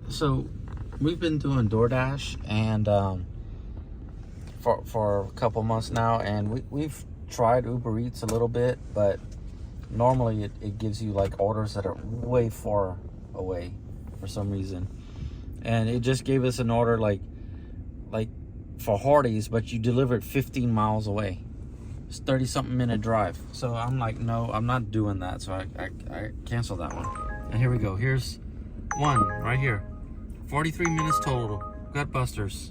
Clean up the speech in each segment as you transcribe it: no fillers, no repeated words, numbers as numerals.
So we've been doing DoorDash and for a couple months now, and we've tried Uber Eats a little bit, but normally it gives you like orders that are way far away for some reason. And it just gave us an order like for Hardee's, but you delivered 15 miles away. It's 30-something minute drive. So I'm like, no, I'm not doing that. So I canceled that one. And here we go. Here's one right here. 43 minutes total. Gutbusters.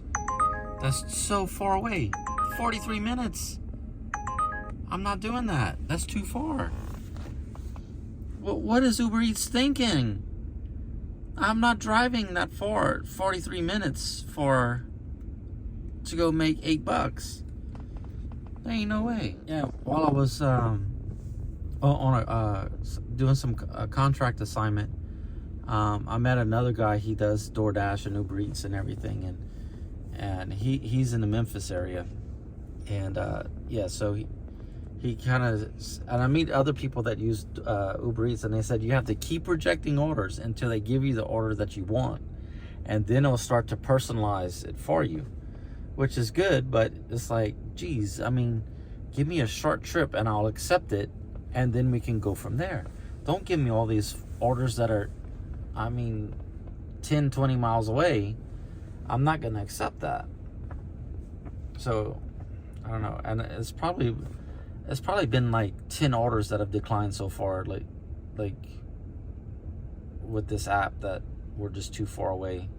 That's so far away. 43 minutes. I'm not doing that. That's too far. What is Uber Eats thinking? I'm not driving that far. 43 minutes to go make $8. There ain't no way. Yeah, while I was doing some contract assignment, I met another guy. He does DoorDash and Uber Eats and everything, and he's in the Memphis area, and yeah, so he kind of, and I meet other people that use Uber Eats, and they said you have to keep rejecting orders until they give you the order that you want, and then it'll start to personalize it for you, which is good. But it's like, geez, I mean, give me a short trip and I'll accept it, and then we can go from there. Don't give me all these orders that are, I mean, 10, 20 miles away. I'm not going to accept that. So, I don't know. And it's probably been like 10 orders that have declined so far, like with this app, that were just too far away.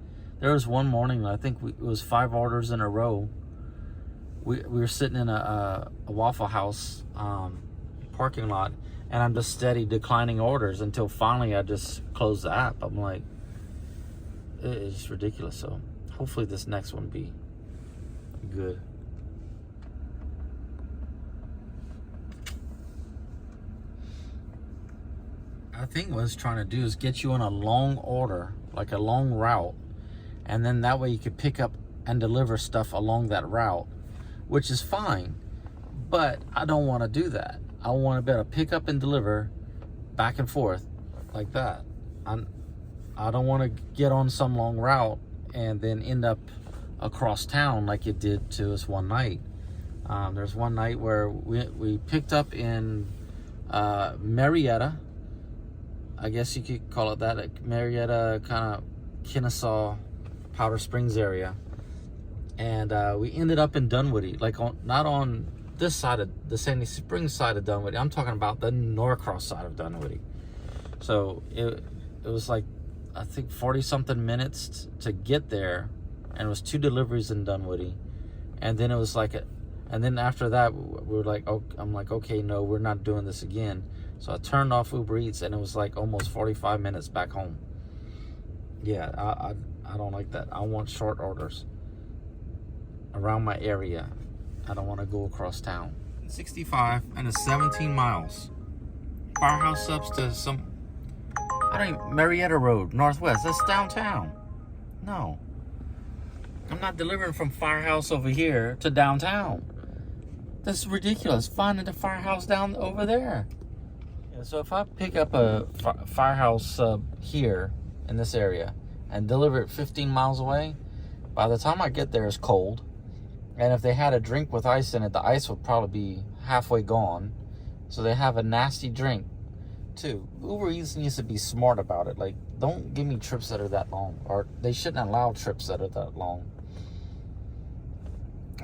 There was one morning, I think it was 5 orders in a row. We were sitting in a Waffle House parking lot, and I'm just steady declining orders until finally I just closed the app. I'm like, it's just ridiculous. So hopefully this next one be good. I think what it's trying to do is get you on a long order, like a long route, and then that way you could pick up and deliver stuff along that route, which is fine, but I don't want to do that. I want to be able to pick up and deliver back and forth like that. I don't want to get on some long route and then end up across town like it did to us one night. There's one night where we picked up in Marietta. I guess you could call it that, like Marietta, kind of Kennesaw, Powder Springs area. And we ended up in Dunwoody, like not on this side of the Sandy Springs side of Dunwoody. I'm talking about the Norcross side of Dunwoody. So it was like, I think 40-something minutes to get there, and it was 2 deliveries in Dunwoody. And then it was like, and then after that, we were like, oh, I'm like, okay, no, we're not doing this again. So I turned off Uber Eats, and it was like almost 45 minutes back home. Yeah, I don't like that. I want short orders around my area. I don't want to go across town. 65 and it's 17 miles. Firehouse subs to some, I don't even, Marietta Road, Northwest. That's downtown. No. I'm not delivering from Firehouse over here to downtown. That's ridiculous. Finding the Firehouse down over there. Yeah, so if I pick up a Firehouse sub here in this area and deliver it 15 miles away, by the time I get there, it's cold. And if they had a drink with ice in it, the ice would probably be halfway gone. So they have a nasty drink too. Uber Eats needs to be smart about it. Like, don't give me trips that are that long, or they shouldn't allow trips that are that long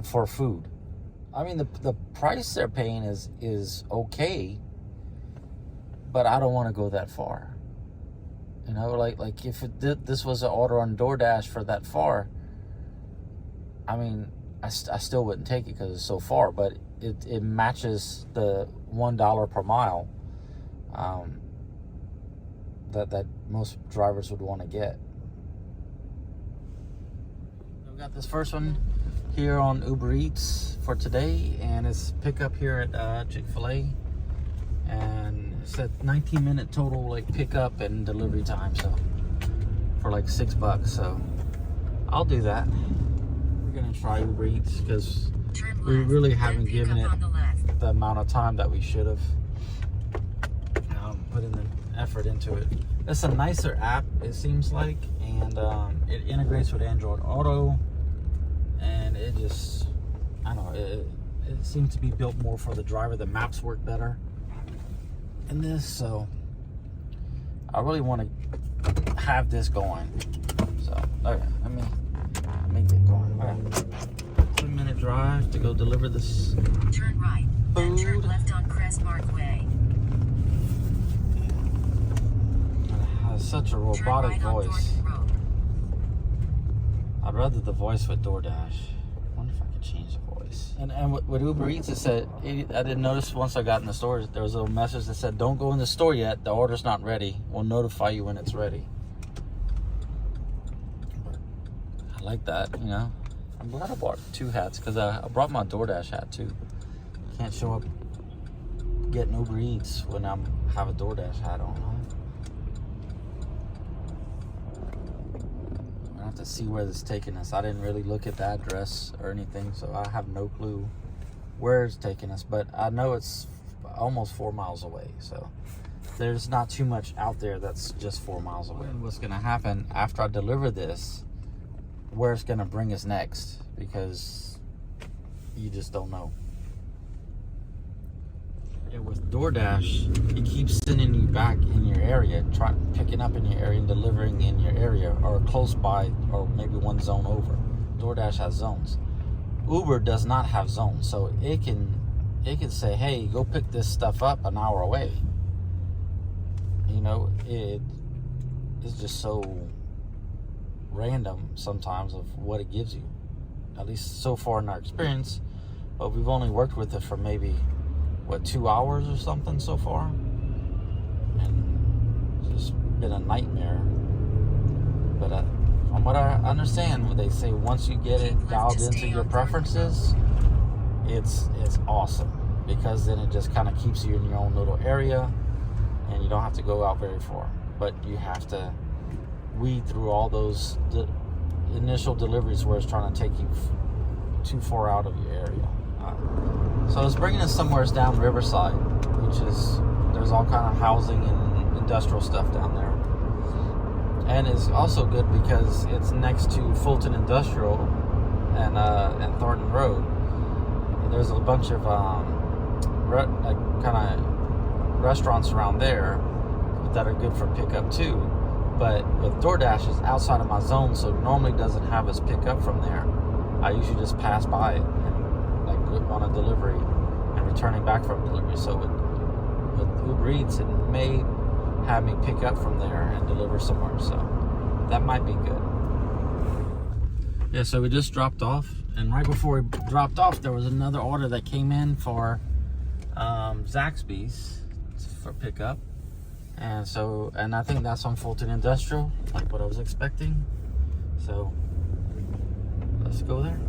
for food. I mean, the price they're paying is okay, but I don't want to go that far. You know, like if this was an order on DoorDash for that far, I mean, I still wouldn't take it because it's so far, but it matches the $1 per mile that most drivers would want to get. We've got this first one here on Uber Eats for today, and it's pickup here at Chick-fil-A, and it's a 19-minute total, like, pickup and delivery time, so for like $6. So I'll do that. Gonna try Uber Eats because we really haven't given it the amount of time that we should have put in the effort into it. It's a nicer app, it seems like, and and it integrates with Android Auto, and it just, I don't know, it seems to be built more for the driver. The maps work better in this, so I really want to have this going. So okay, let me get going. Okay. 7-minute drive to go deliver this. Turn right, then turn food. left on Crestmark Way. It has such a Turn robotic right on voice. Thornton Road. I'd rather the voice with DoorDash. I wonder if I could change the voice. And with Uber Eats, it said, I didn't notice once I got in the store, there was a little message that said, don't go in the store yet. The order's not ready. We'll notify you when it's ready. But I like that, you know. I'm glad I bought 2 hats because I brought my DoorDash hat too. Can't show up getting Uber Eats when I have a DoorDash hat on, huh? I have to see where this is taking us. I didn't really look at the address or anything, so I have no clue where it's taking us, but I know it's almost 4 miles away, so there's not too much out there that's just 4 miles away. And what's gonna happen after I deliver this, where it's gonna bring us next, because you just don't know. Yeah, with DoorDash, it keeps sending you back in your area, picking up in your area and delivering in your area or close by, or maybe one zone over. DoorDash has zones. Uber does not have zones, so it can say, hey, go pick this stuff up an hour away. You know, it's just so random sometimes of what it gives you, at least so far in our experience. But we've only worked with it for maybe 2 hours or something so far, and it's just been a nightmare. But from what I understand, what they say, once you get it dialed into your preferences, it's awesome, because then it just kind of keeps you in your own little area and you don't have to go out very far, but you have to weed through all those initial deliveries where it's trying to take you too far out of your area. So it's bringing us somewhere down Riverside, which is, there's all kind of housing and industrial stuff down there. And it's also good because it's next to Fulton Industrial and Thornton Road. And there's a bunch of kind of restaurants around there that are good for pickup too. But with DoorDash, it's outside of my zone, so it normally doesn't have us pick up from there. I usually just pass by it and like on a delivery and returning back from delivery. So with Uber Eats, it may have me pick up from there and deliver somewhere, so that might be good. Yeah, so we just dropped off, and right before we dropped off, there was another order that came in for Zaxby's for pickup, and I think that's on Fulton Industrial, like what I was expecting. So let's go there.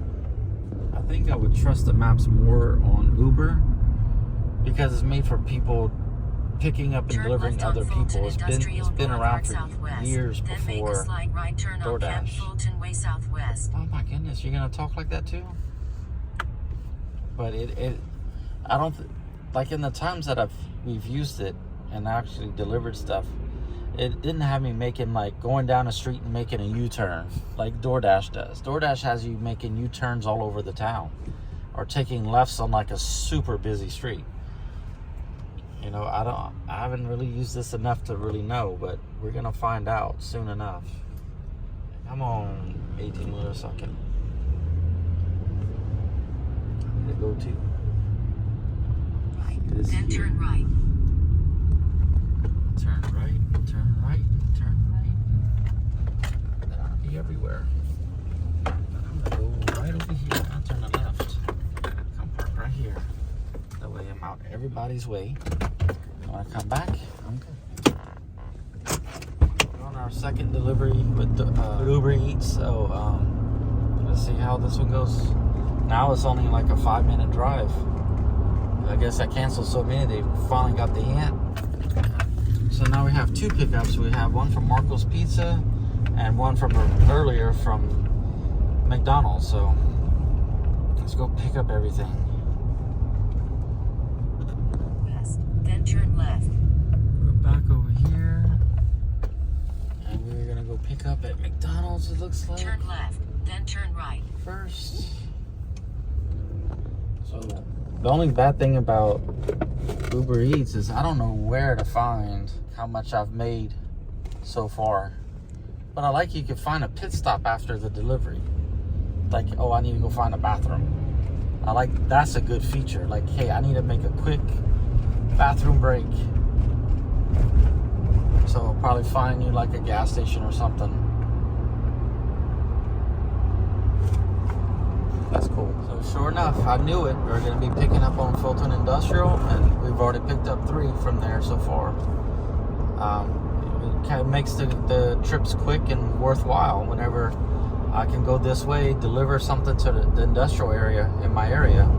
I think I would trust the maps more on Uber because it's made for people picking up and delivering other people. It's been around for years before DoorDash. Oh my goodness, you're gonna talk like that too? But I don't like, in the times that we've used it and actually delivered stuff, it didn't have me making, like, going down the street and making a U-turn like DoorDash does. DoorDash has you making U-turns all over the town, or taking lefts on like a super busy street. You know, I haven't really used this enough to really know, but we're gonna find out soon enough. Come on, 18-wheeler, so I need to go to. Right, then turn right. Turn right, turn right, turn right. That ought to be everywhere. I'm gonna go right over here. I'll turn the left. Come park right here. That way I'm out everybody's way. When I come back, I'm good. We're on our second delivery with Uber Eats, so let's see how this one goes. Now it's only like a 5-minute drive. I guess I canceled so many, they finally got the hint. So now we have 2 pickups. We have one from Marco's Pizza and one from earlier from McDonald's. So let's go pick up everything. Then turn left. We're back over here, and we're gonna go Pick up at McDonald's, it looks like. Turn left, then turn right. First. So the only bad thing about Uber Eats is I don't know where to find how much I've made so far. But I like you can find a pit stop after the delivery. Like, oh, I need to go find a bathroom. I like, that's a good feature. Like, hey, I need to make a quick bathroom break. So I'll probably find you like a gas station or something. That's cool. So sure enough, I knew it. We're going to be picking up on Fulton Industrial, and we've already picked up 3 from there so far. It kind of makes the trips quick and worthwhile whenever I can go this way, deliver something to the industrial area in my area,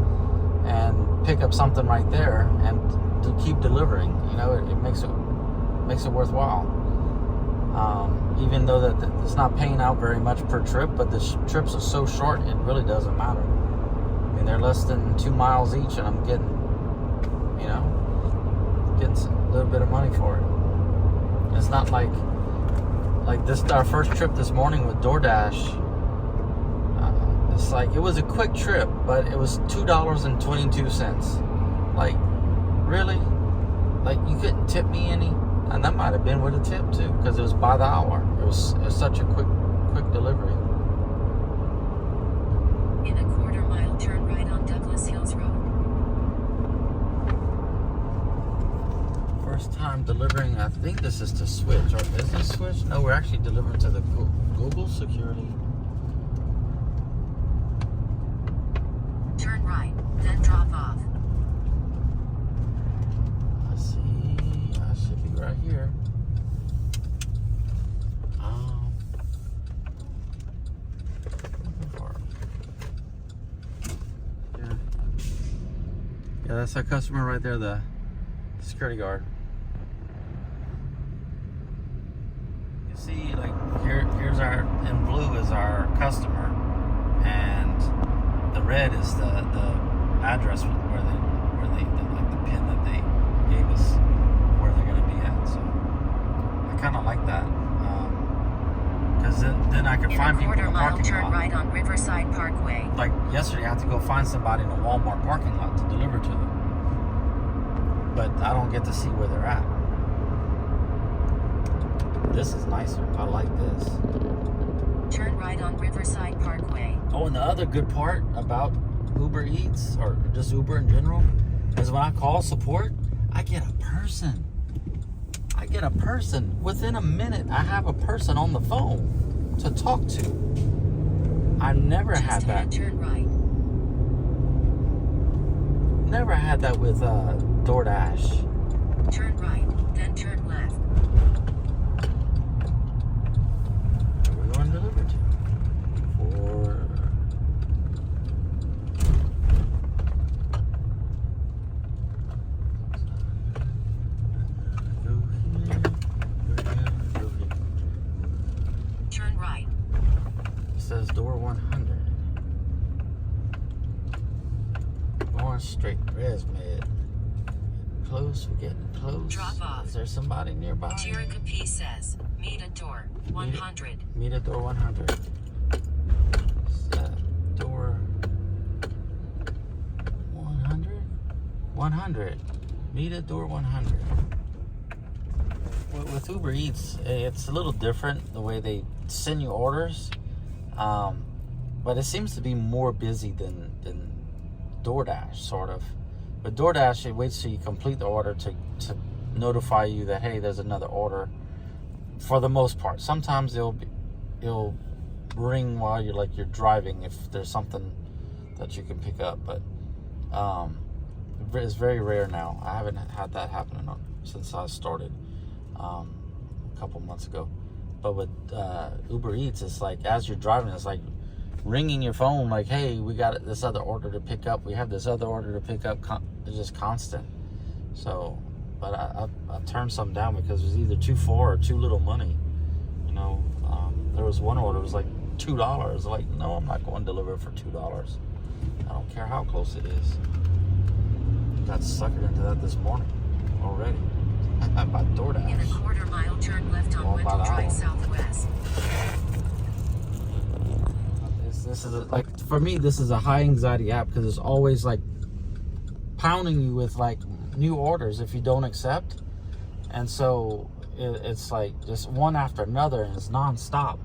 and pick up something right there, and to keep delivering. You know, it makes it worthwhile. Even though that it's not paying out very much per trip, but the trips are so short, it really doesn't matter. I mean, they're less than 2 miles each, and I'm getting, you know, a little bit of money for it. It's not like this. Our first trip this morning with DoorDash. It's like it was a quick trip, but it was $2.22. Like, really? Like, you couldn't tip me any? And that might have been with a tip too, because it was by the hour. It was such a quick delivery. In a quarter mile, turn right on Douglas Hills Road. First time delivering, I think this is to Switch, or is this Switch? No, we're actually delivering to the Google security. Turn right, then drop off. Let's see, I should be right here. Yeah, that's our customer right there, the security guard. You see, like here's our, in blue is our customer, and the red is the address where they like the pin that they gave us where they're gonna be at. So I kind of like that, because then I can find people in the parking lot. Turn right on Riverside Parkway. Like yesterday, I had to go find somebody in a Walmart parking lot to deliver to them, but I don't get to see where they're at. This is nicer. I like this. Turn right on Riverside Parkway. Oh, and the other good part about Uber Eats, or just Uber in general, is when I call support, I get a person. I get a person. Within a minute, I have a person on the phone to talk to. I never had that. Turn right. Never had that with DoorDash. Turn right, then turn left. Where are we going to deliver to? Turn right. It says door 100. Going straight. ResMed. Close. We're getting close. Drop off. Is there somebody nearby? Jerica P says, meet at door 100. Meet at door 100. Door 100? 100. Meet at door 100. With Uber Eats, it's a little different the way they send you orders, but it seems to be more busy than DoorDash, sort of. With DoorDash, it waits till you complete the order to notify you that, hey, there's another order. For the most part, sometimes it'll ring while you're driving if there's something that you can pick up, but it's very rare now. I haven't had that happen since I started a couple months ago. But with Uber Eats, it's like as you're driving, it's like ringing your phone like, hey, we got this other order to pick up. We have this other order to pick up. It's just constant. So, but I turned some down because it was either too far or too little money. You know, there was one order, it was like $2. Like, no, I'm not going to deliver for $2. I don't care how close it is. Got suckered into that this morning already. By In a DoorDash. quarter-mile, turn left on Or by Wendell the Drive hour. Southwest. This is like, for me, this is a high anxiety app because it's always like pounding you with like new orders if you don't accept. And so it's like just one after another, and it's nonstop.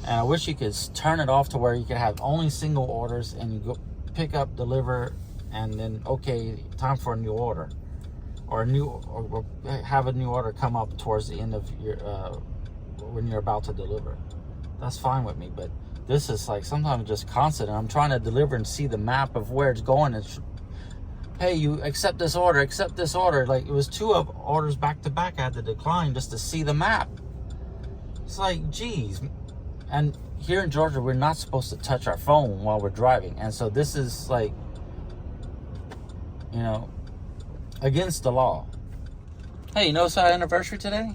And I wish you could turn it off to where you could have only single orders, and you go pick up, deliver, and then okay, time for a new order, or have a new order come up towards the end of your when you're about to deliver. That's fine with me, but this is like sometimes just constant, and I'm trying to deliver and see the map of where it's going. It's, hey, you accept this order, accept this order. Like, it was 2 of orders back to back I had to decline just to see the map. It's like, geez. And here in Georgia, we're not supposed to touch our phone while we're driving. And so this is like, you know, against the law. Hey, you know it's our anniversary today?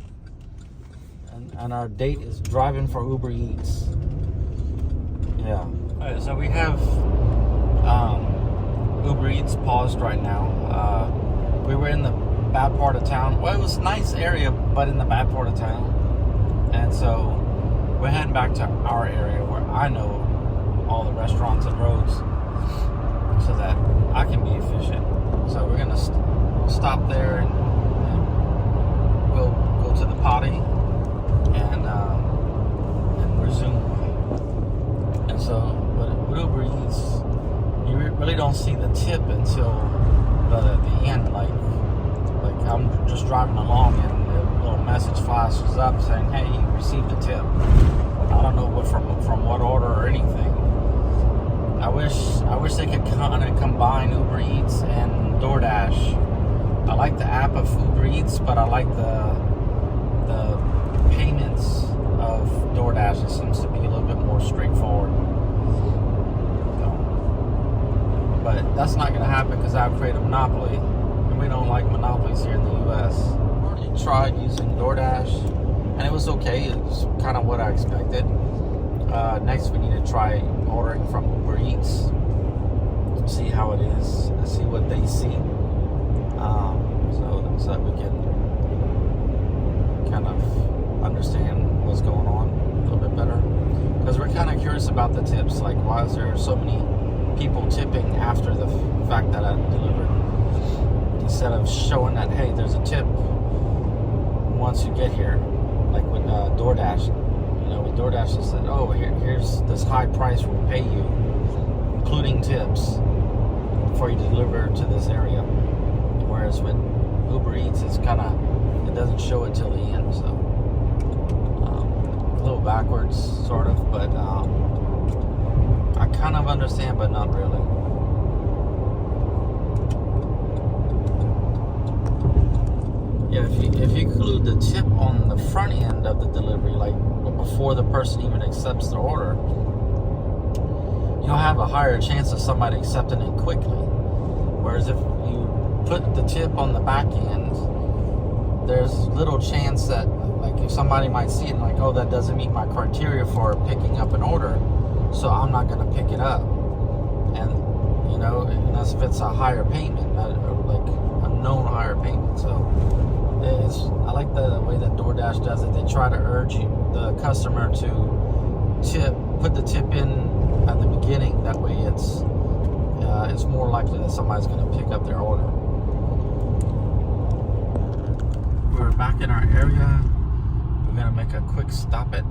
And our date is driving for Uber Eats. Yeah. All right, so we have Uber Eats paused right now. We were in the bad part of town. Well, it was a nice area, but in the bad part of town. And so we're heading back to our area where I know all the restaurants and roads so that I can be efficient. So we're gonna stop there and go to the potty and resume. And so with Uber Eats, you really don't see the tip until the end. Like I'm just driving along and a little message flashes up saying, "Hey, you received a tip." I don't know what from what order or anything. I wish they could kind of combine Uber Eats and DoorDash. I like the app of Uber Eats, but I like the payments of DoorDash. It seems to be a little bit more straightforward. But that's not going to happen because I've created a monopoly, and we don't like monopolies here in the U.S. I already tried using DoorDash, and it was okay. It was kind of what I expected. Next, we need to try ordering from Uber Eats, see how it is, and see what they see, so that we can kind of understand what's going on a little bit better. Because we're kind of curious about the tips. Like, why is there so many people tipping after the fact that I delivered, instead of showing that, hey, there's a tip once you get here, like with DoorDash. You know, with DoorDash, they said, oh, here's this high price we'll pay you, including tips, before you deliver to this area. Whereas with Uber Eats, it's kind of, it doesn't show it till the end. So a little backwards, sort of, but I kind of understand, but not really. Yeah, if you include the tip on the front end of the delivery, like before the person even accepts the order, you'll have a higher chance of somebody accepting it quickly. Whereas if you put the tip on the back end, there's little chance that, like, if somebody might see it and like, oh, that doesn't meet my criteria for picking up an order, so I'm not going to pick it up. And, you know, unless if it's a higher payment, like a known higher payment. So I like the way that DoorDash does it. They try to urge the customer to put the tip in at the beginning. That way it's more likely that somebody's going to pick up their order. We're back in our area. We're going to make a quick stop at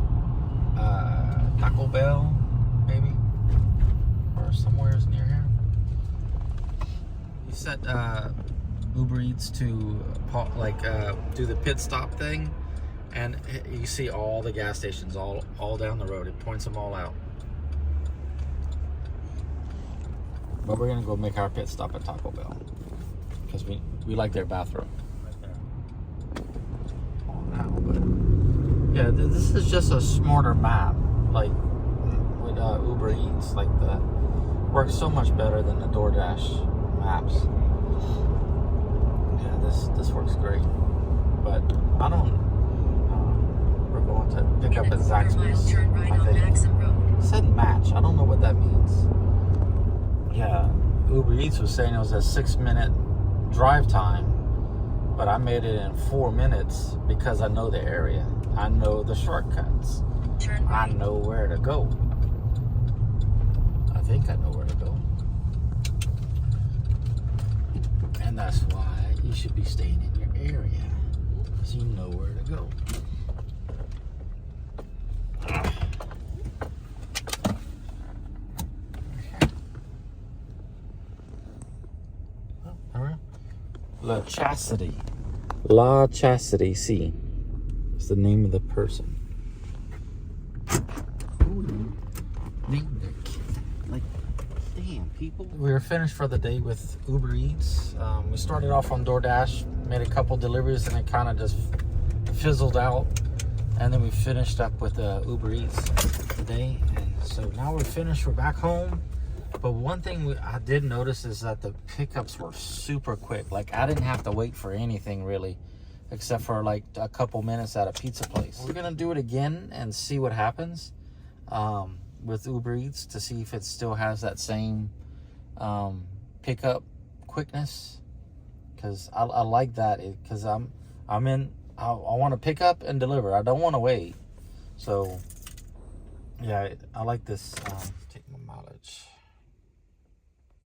Taco Bell, maybe, or somewhere near here. We set Uber Eats to do the pit stop thing, and you see all the gas stations all down the road. It points them all out. But we're gonna go make our pit stop at Taco Bell because we like their bathroom right there. Oh, now, but yeah, this is just a smarter map. Like with Uber Eats, like works so much better than the DoorDash maps. Yeah, this works great. But I don't. We're going to pick up at Zaxby's. Turn right on Maxim Road. It said match. I don't know what that means. Yeah, Uber Eats was saying it was a 6-minute drive time, but I made it in 4 minutes because I know the area. I know the shortcuts. Turn I right. know where to go. I think I know where to go. And that's why you should be staying in your area, so you know where to go. La Chastity. La Chastity C. It's the name of the person. Who named their kid? Like, damn, people. We were finished for the day with Uber Eats. We started off on DoorDash, made a couple deliveries, and it kind of just fizzled out. And then we finished up with Uber Eats today. And so now we're finished. We're back home. But one thing I did notice is that the pickups were super quick. Like, I didn't have to wait for anything really, except for like a couple minutes at a pizza place. We're gonna do it again and see what happens with Uber Eats to see if it still has that same pickup quickness. Cause I like that. Cause I want to pick up and deliver. I don't want to wait. So yeah, I like this. Take my mileage.